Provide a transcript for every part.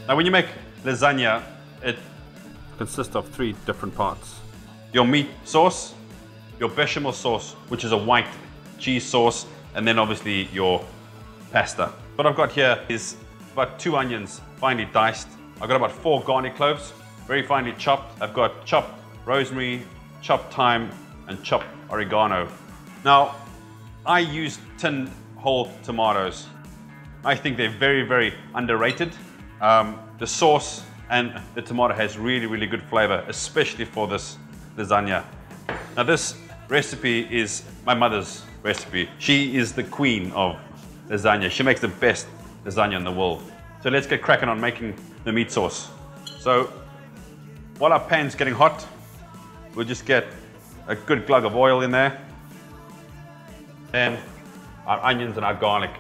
Now when you make lasagna, it consists of 3 different parts. Your meat sauce, your bechamel sauce, which is a white cheese sauce, and then obviously your pasta. What I've got here is about 2 onions, finely diced. I've got about 4 garlic cloves, very finely chopped. I've got chopped rosemary, chopped thyme, and chopped oregano. Now, I use tinned whole tomatoes. I think they're very, very underrated. The sauce and the tomato has really, really good flavor, especially for this lasagna. Now this recipe is my mother's recipe. She is the queen of lasagna. She makes the best lasagna in the world. So let's get cracking on making the meat sauce. So while our pan's getting hot, we'll just get a good glug of oil in there. Then our onions and our garlic.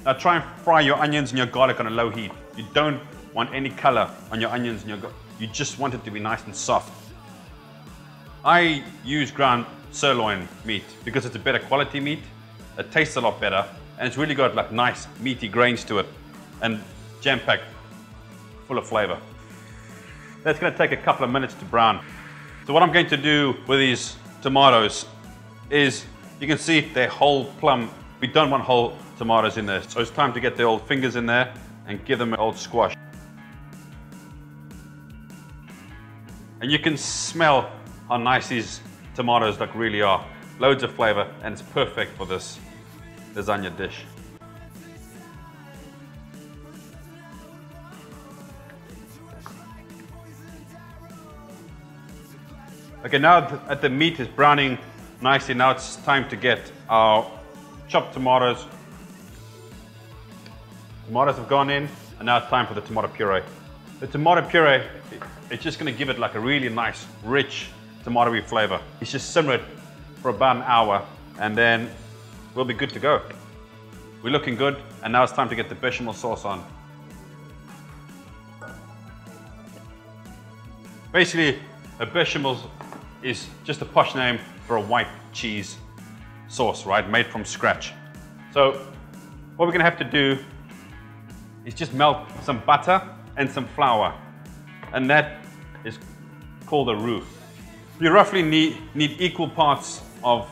Now try and fry your onions and your garlic on a low heat. You don't want any color on your onions and your garlic. You just want it to be nice and soft. I use ground sirloin meat because it's a better quality meat. It tastes a lot better and it's really got like nice meaty grains to it and jam-packed full of flavor. That's going to take a couple of minutes to brown. So what I'm going to do with these tomatoes is, you can see they're whole plum. We don't want whole tomatoes in there. So it's time to get the old fingers in there and give them an old squash. And you can smell how nice these tomatoes like really are. Loads of flavor and it's perfect for this lasagna dish. Okay, now that the meat is browning nicely, now it's time to get our chopped tomatoes. Tomatoes have gone in, and now it's time for the tomato puree. The tomato puree, it's just going to give it like a really nice, rich tomatoey flavor. It's just simmer it for about an hour, and then we'll be good to go. We're looking good, and now it's time to get the bechamel sauce on. Basically, a bechamel is just a posh name for a white cheese sauce, right? Made from scratch. So what we're gonna have to do is just melt some butter and some flour. And that is called a roux. You roughly need equal parts of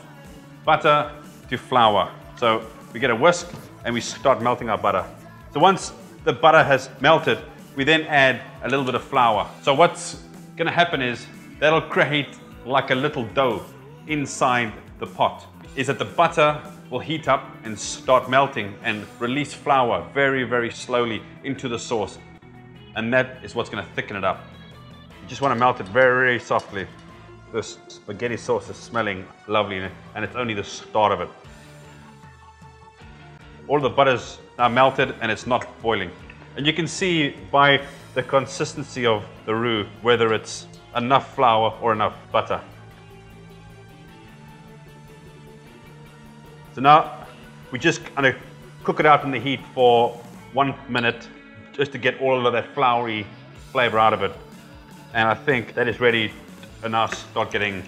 butter to flour. So we get a whisk and we start melting our butter. So once the butter has melted, we then add a little bit of flour. So what's gonna happen is that'll create like a little dough inside the pot. Is that the butter will heat up and start melting and release flour very, very slowly into the sauce. And that is what's going to thicken it up. You just want to melt it very softly. This spaghetti sauce is smelling lovely and it's only the start of it. All the butter's now melted and it's not boiling. And you can see by the consistency of the roux whether it's enough flour or enough butter. So now we're just going to cook it out in the heat for 1 minute just to get all of that floury flavor out of it. And I think that is ready to now start getting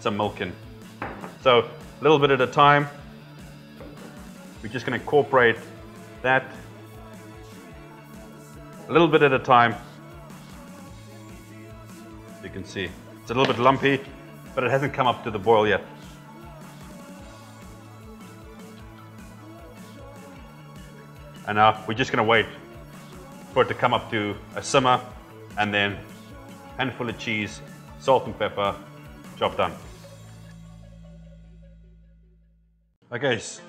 some milk in. So a little bit at a time. We're just going to incorporate that a little bit at a time. You can see it's a little bit lumpy, but it hasn't come up to the boil yet. And now we're just going to wait for it to come up to a simmer, and then handful of cheese, salt and pepper, job done. Okay, so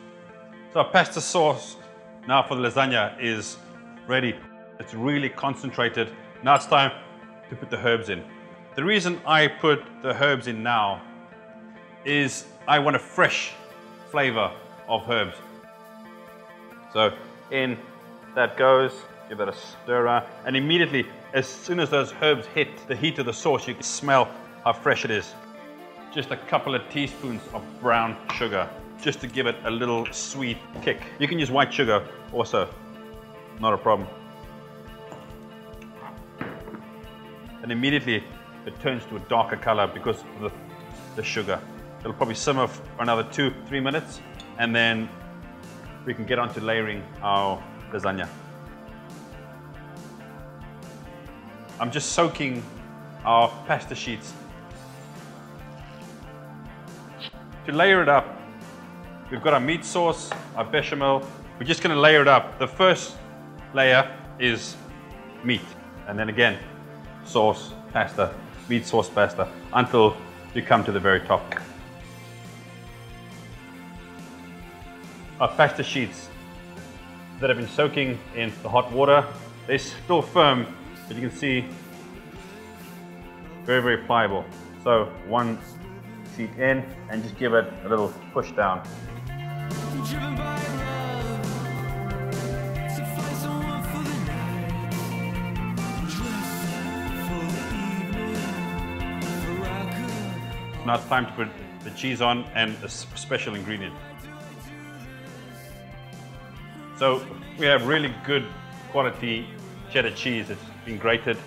our pasta sauce now for the lasagna is ready. It's really concentrated. Now it's time to put the herbs in. The reason I put the herbs in now is I want a fresh flavor of herbs. So in that goes, give that a stir, and immediately, as soon as those herbs hit the heat of the sauce, you can smell how fresh it is. Just a couple of teaspoons of brown sugar, just to give it a little sweet kick. You can use white sugar also, not a problem. And immediately, it turns to a darker color because of the sugar. It'll probably simmer for another 2-3 minutes, and then we can get on to layering our lasagna. I'm just soaking our pasta sheets. To layer it up, we've got our meat sauce, our bechamel. We're just going to layer it up. The first layer is meat, and then again, sauce, pasta, meat sauce, pasta, until you come to the very top. Our pasta sheets that have been soaking in the hot water, they're still firm, but you can see very, very pliable. So one sheet in and just give it a little push down. Now it's time to put the cheese on and a special ingredient. So we have really good quality cheddar cheese. It's been grated.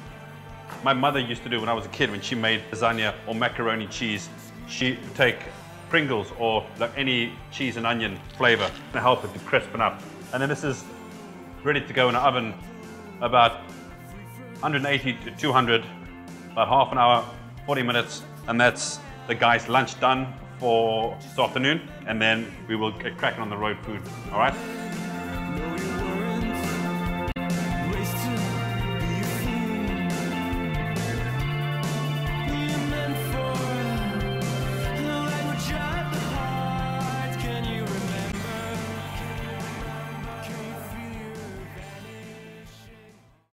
My mother used to do when I was a kid, when she made lasagna or macaroni cheese, she'd take Pringles or like any cheese and onion flavor to help it to crispen up. And then this is ready to go in the oven about 180 to 200, about half an hour, 40 minutes, and that's the guy's lunch done for this afternoon, and then we will get cracking on the road food, all right?